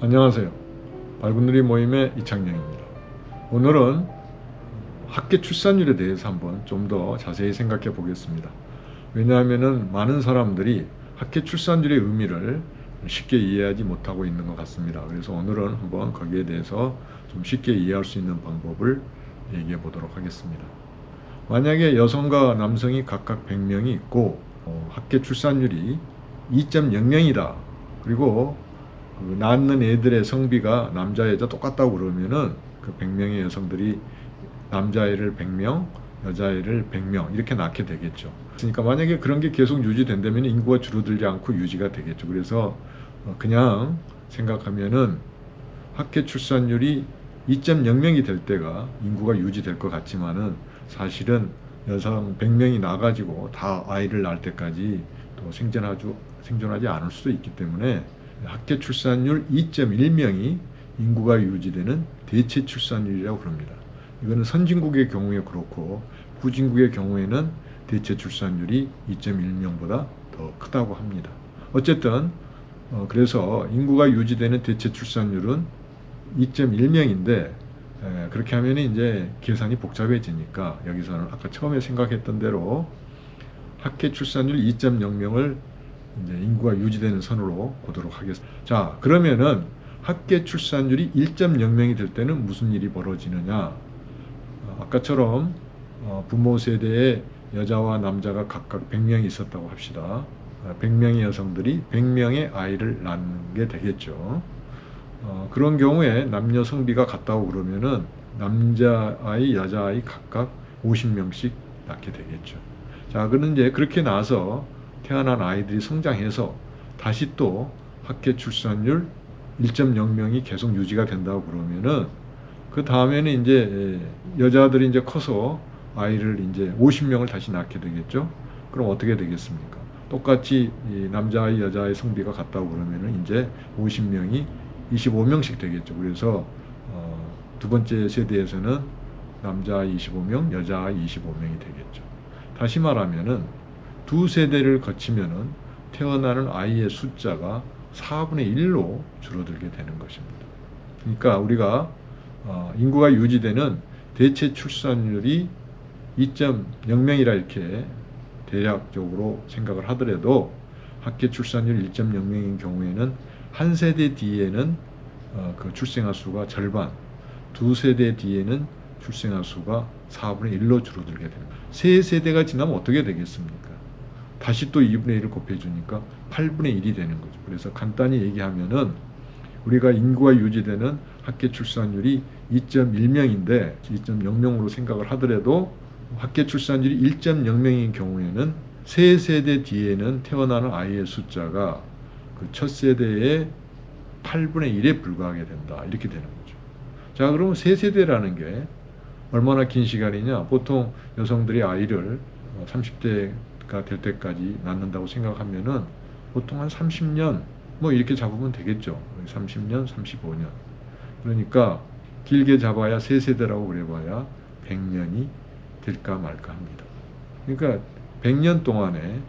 안녕하세요. 밝은누리 모임의 이창영입니다. 오늘은 학계 출산율에 대해서 한번 좀 더 자세히 생각해 보겠습니다. 왜냐하면 많은 사람들이 학계 출산율의 의미를 쉽게 이해하지 못하고 있는 것 같습니다. 그래서 오늘은 한번 거기에 대해서 좀 쉽게 이해할 수 있는 방법을 얘기해 보도록 하겠습니다. 만약에 여성과 남성이 각각 100명이 있고 학계 출산율이 2.0명이다. 그리고 낳는 애들의 성비가 남자 여자 똑같다고 그러면은 그 100명의 여성들이 남자아이를 100명, 여자아이를 100명 이렇게 낳게 되겠죠. 그러니까 만약에 그런 게 계속 유지된다면 인구가 줄어들지 않고 유지가 되겠죠. 그래서 그냥 생각하면은 학계 출산율이 2.0명이 될 때가 인구가 유지될 것 같지만은 사실은 여성 100명이 나가지고 다 아이를 낳을 때까지 또 생존하지 않을 수도 있기 때문에 학계 출산율 2.1명이 인구가 유지되는 대체 출산율이라고 그럽니다. 이거는 선진국의 경우에 그렇고 후진국의 경우에는 대체 출산율이 2.1명보다 더 크다고 합니다. 어쨌든 그래서 인구가 유지되는 대체 출산율은 2.1명인데 그렇게 하면 이제 계산이 복잡해지니까 여기서는 아까 처음에 생각했던 대로 학계 출산율 2.0명을 이제 인구가 유지되는 선으로 보도록 하겠습니다. 자, 그러면은 학계 출산율이 1.0명이 될 때는 무슨 일이 벌어지느냐? 아까처럼 부모 세대에 여자와 남자가 각각 100명이 있었다고 합시다. 100명의 여성들이 100명의 아이를 낳는 게 되겠죠. 그런 경우에 남녀 성비가 같다고 그러면은 남자아이, 여자아이 각각 50명씩 낳게 되겠죠. 자, 그는 이제 그렇게 나서 태어난 아이들이 성장해서 다시 또 학계 출산율 1.0명이 계속 유지가 된다고 그러면은 그 다음에는 이제 여자들이 이제 커서 아이를 이제 50명을 다시 낳게 되겠죠. 그럼 어떻게 되겠습니까? 똑같이 남자아이, 여자아이 성비가 같다고 그러면은 이제 50명이 25명씩 되겠죠. 그래서 두 번째 세대에서는 남자아이 25명, 여자아이 25명이 되겠죠. 다시 말하면은 두 세대를 거치면은 태어나는 아이의 숫자가 4분의 1로 줄어들게 되는 것입니다. 그러니까 우리가 인구가 유지되는 대체 출산율이 2.0명이라 이렇게 대략적으로 생각을 하더라도 학계 출산율 1.0명인 경우에는 한 세대 뒤에는 그 출생아 수가 절반, 두 세대 뒤에는 출생아 수가 4분의 1로 줄어들게 됩니다. 세 세대가 지나면 어떻게 되겠습니까? 다시 또 2분의 1을 곱해주니까 8분의 1이 되는 거죠. 그래서 간단히 얘기하면은 우리가 인구가 유지되는 학계 출산율이 2.1명인데 2.0명으로 생각을 하더라도 학계 출산율이 1.0명인 경우에는 세 세대 뒤에는 태어나는 아이의 숫자가 그 첫 세대의 8분의 1에 불과하게 된다. 이렇게 되는 거죠. 자, 그러면 세 세대라는 게 얼마나 긴 시간이냐? 보통 여성들이 아이를 30대가 될 때까지 낳는다고 생각하면은 보통 한 30년 뭐 이렇게 잡으면 되겠죠. 30년, 35년. 그러니까 길게 잡아야 세 세대라고 그래봐야 100년이 될까 말까 합니다. 그러니까 100년 동안에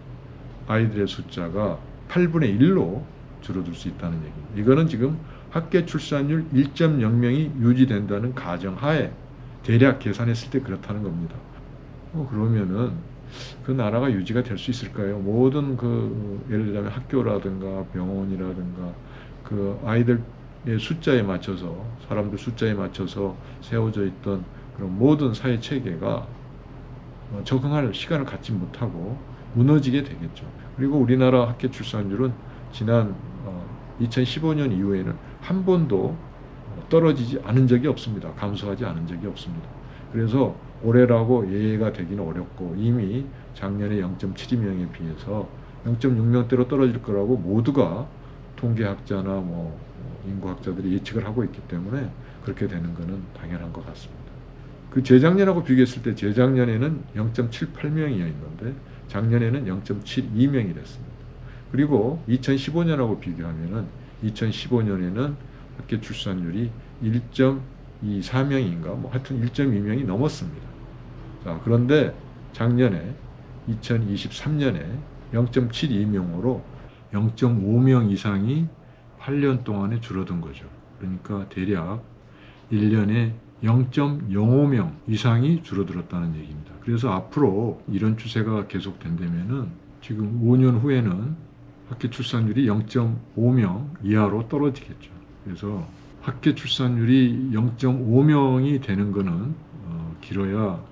아이들의 숫자가 8분의 1로 줄어들 수 있다는 얘기입니다. 이거는 지금 학계 출산율 1.0명이 유지된다는 가정하에 대략 계산했을 때 그렇다는 겁니다. 그러면은 그 나라가 유지가 될 수 있을까요? 모든 예를 들자면 학교라든가 병원이라든가 그 아이들의 숫자에 맞춰서 사람들 숫자에 맞춰서 세워져 있던 그런 모든 사회 체계가 적응할 시간을 갖지 못하고 무너지게 되겠죠. 그리고 우리나라 학계 출산율은 지난 2015년 이후에는 한 번도 떨어지지 않은 적이 없습니다. 감소하지 않은 적이 없습니다. 그래서 올해라고 예외가 되기는 어렵고 이미 작년에 0.72명에 비해서 0.6명대로 떨어질 거라고 모두가 통계학자나 인구학자들이 예측을 하고 있기 때문에 그렇게 되는 것은 당연한 것 같습니다. 그 재작년하고 비교했을 때 재작년에는 0.78명이었는데 작년에는 0.72명이 됐습니다. 그리고 2015년하고 비교하면은 2015년에는 학계 출산율이 1.24명인가 하여튼 1.2명이 넘었습니다. 자, 그런데 작년에 2023년에 0.72명으로 0.5명 이상이 8년 동안에 줄어든 거죠. 그러니까 대략 1년에 0.05명 이상이 줄어들었다는 얘기입니다. 그래서 앞으로 이런 추세가 계속된다면은 지금 5년 후에는 학교 출산율이 0.5명 이하로 떨어지겠죠. 그래서 학교 출산율이 0.5명이 되는 거는 길어야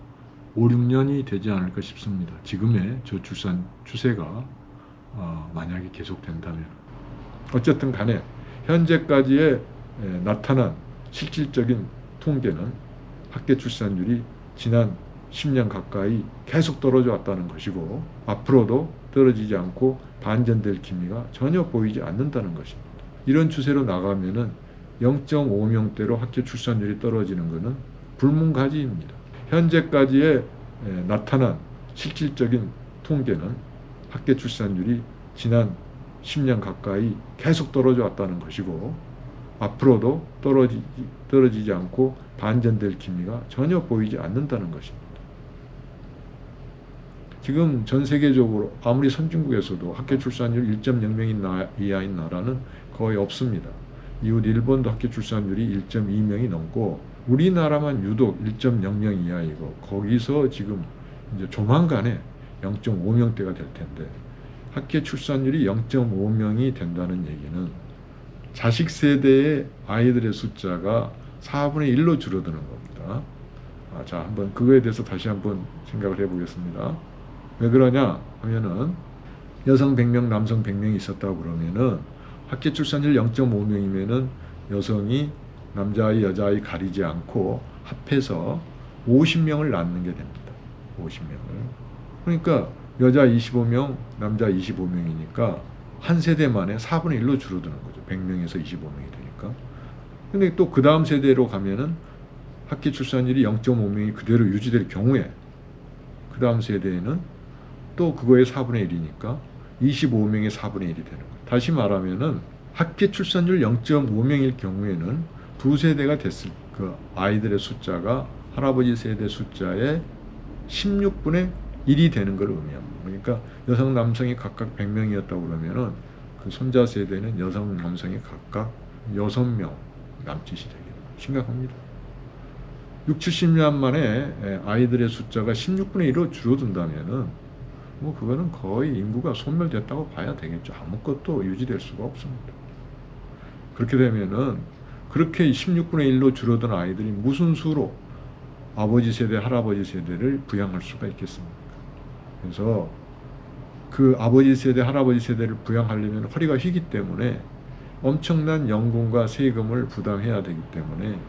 5, 6년이 되지 않을까 싶습니다. 지금의 저출산 추세가 만약에 계속된다면. 어쨌든 간에 현재까지의 나타난 실질적인 통계는 학교 출산율이 지난 10년 가까이 계속 떨어져 왔다는 것이고 앞으로도 떨어지지 않고 반전될 기미가 전혀 보이지 않는다는 것입니다. 이런 추세로 나가면은 0.5명대로 학교 출산율이 떨어지는 것은 불문가지입니다. 현재까지의 나타난 실질적인 통계는 학교 출산율이 지난 10년 가까이 계속 떨어져 왔다는 것이고 앞으로도 떨어지지 않고 반전될 기미가 전혀 보이지 않는다는 것입니다. 지금 전 세계적으로 아무리 선진국에서도 학교 출산율 1.0명 이하인 나라는 거의 없습니다. 이웃 일본도 학교 출산율이 1.2명이 넘고 우리나라만 유독 1.0명 이하이고 거기서 지금 이제 조만간에 0.5명대가 될 텐데 학교 출산율이 0.5명이 된다는 얘기는 자식 세대의 아이들의 숫자가 4분의 1로 줄어드는 겁니다. 자, 한번 그거에 대해서 다시 한번 생각을 해보겠습니다. 왜 그러냐 하면은 여성 100명, 남성 100명이 있었다고 그러면은 학교 출산율 0.5명이면은 여성이 남자아이, 여자아이 가리지 않고 합해서 50명을 낳는 게 됩니다. 50명을. 그러니까 여자 25명, 남자 25명이니까 한 세대 만에 4분의 1로 줄어드는 거죠. 100명에서 25명이 되니까. 근데 또 그 다음 세대로 가면은 학교 출산율이 0.5명이 그대로 유지될 경우에 그 다음 세대에는 또 그거의 4분의 1이니까 25명의 4분의 1이 되는 거예요. 다시 말하면은 학교 출산율 0.5명일 경우에는 두 세대가 됐을 그 아이들의 숫자가 할아버지 세대 숫자의 16분의 1이 되는 걸 의미합니다. 그러니까 여성 남성이 각각 100명이었다고 그러면은 그 손자 세대는 여성 남성이 각각 6명 남짓이 되겠네요. 심각합니다. 6, 70년 만에 아이들의 숫자가 16분의 1로 줄어든다면은 뭐 그거는 거의 인구가 소멸됐다고 봐야 되겠죠. 아무것도 유지될 수가 없습니다. 그렇게 되면은 그렇게 16분의 1로 줄어든 아이들이 무슨 수로 아버지 세대, 할아버지 세대를 부양할 수가 있겠습니까? 그래서 그 아버지 세대, 할아버지 세대를 부양하려면 허리가 휘기 때문에 엄청난 연금과 세금을 부담해야 되기 때문에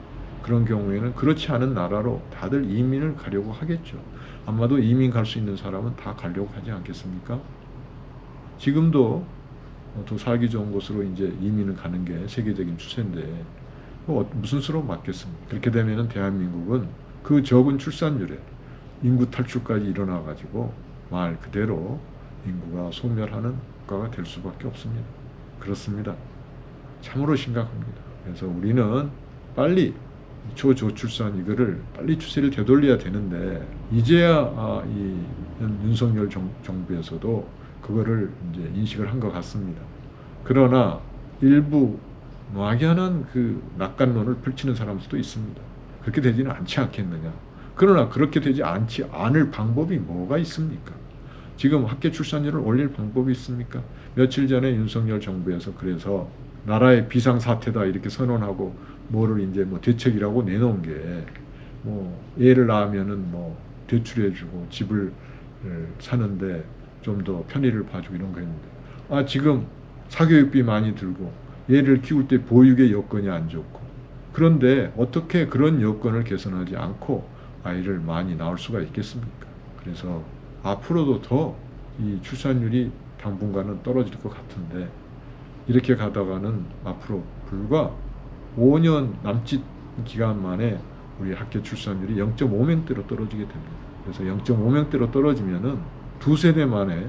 그런 경우에는 그렇지 않은 나라로 다들 이민을 가려고 하겠죠. 아마도 이민 갈 수 있는 사람은 다 가려고 하지 않겠습니까? 지금도 더 살기 좋은 곳으로 이제 이민을 가는 게 세계적인 추세인데 무슨 수로 맞겠습니까? 그렇게 되면은 대한민국은 그 적은 출산율에 인구 탈출까지 일어나 가지고 말 그대로 인구가 소멸하는 국가가 될 수밖에 없습니다. 그렇습니다. 참으로 심각합니다. 그래서 우리는 빨리 초저출산 이거를 빨리 추세를 되돌려야 되는데 이제야 이 윤석열 정부에서도 그거를 이제 인식을 한 것 같습니다. 그러나 일부 막연한 그 낙관론을 펼치는 사람들도 있습니다. 그렇게 되지는 않지 않겠느냐. 그러나 그렇게 되지 않지 않을 방법이 뭐가 있습니까? 지금 학교 출산율을 올릴 방법이 있습니까? 며칠 전에 윤석열 정부에서 그래서 나라의 비상사태다 이렇게 선언하고 뭐를 이제 뭐 대책이라고 내놓은 게 뭐 애를 낳으면은 뭐 대출해주고 집을 사는데 좀 더 편의를 봐주고 이런 거 했는데 지금 사교육비 많이 들고 애를 키울 때 보육의 여건이 안 좋고 그런데 어떻게 그런 여건을 개선하지 않고 아이를 많이 낳을 수가 있겠습니까? 그래서 앞으로도 더 이 출산율이 당분간은 떨어질 것 같은데 이렇게 가다가는 앞으로 불과 5년 남짓 기간 만에 우리 학교 출산율이 0.5명대로 떨어지게 됩니다. 그래서 0.5명대로 떨어지면은 두 세대 만에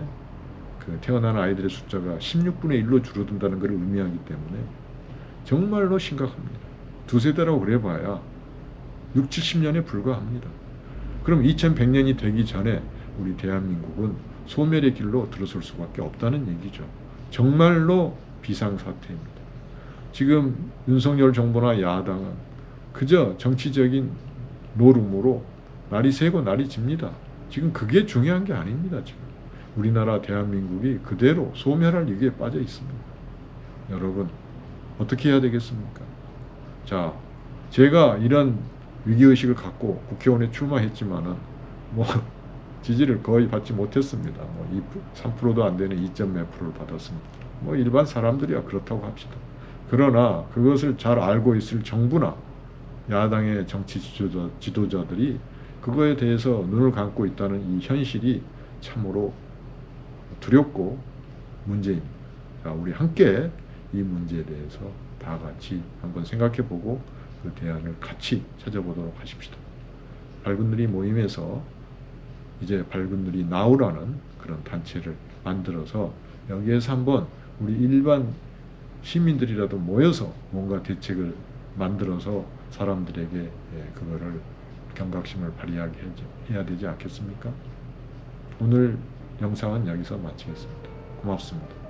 그 태어난 아이들의 숫자가 16분의 1로 줄어든다는 것을 의미하기 때문에 정말로 심각합니다. 두 세대라고 그래봐야 6, 70년에 불과합니다. 그럼 2100년이 되기 전에 우리 대한민국은 소멸의 길로 들어설 수밖에 없다는 얘기죠. 정말로 비상사태입니다. 지금 윤석열 정부나 야당은 그저 정치적인 노름으로 날이 새고 날이 집니다. 지금 그게 중요한 게 아닙니다. 지금 우리나라 대한민국이 그대로 소멸할 위기에 빠져 있습니다. 여러분 어떻게 해야 되겠습니까? 자, 제가 이런 위기의식을 갖고 국회의원에 출마했지만은 뭐 지지를 거의 받지 못했습니다. 뭐 3%도 안 되는 2몇 프로를 받았습니다. 뭐 일반 사람들이야 그렇다고 합시다. 그러나 그것을 잘 알고 있을 정부나 야당의 정치 지도자들이 그거에 대해서 눈을 감고 있다는 이 현실이 참으로 두렵고 문제입니다. 자, 우리 함께 이 문제에 대해서 다 같이 한번 생각해보고 그 대안을 같이 찾아보도록 하십시다. 밝은누리 모임에서 이제 밝은누리 나우라는 그런 단체를 만들어서 여기에서 한번 우리 일반 시민들이라도 모여서 뭔가 대책을 만들어서 사람들에게 그거를 경각심을 발휘하게 해야 되지 않겠습니까? 오늘 영상은 여기서 마치겠습니다. 고맙습니다.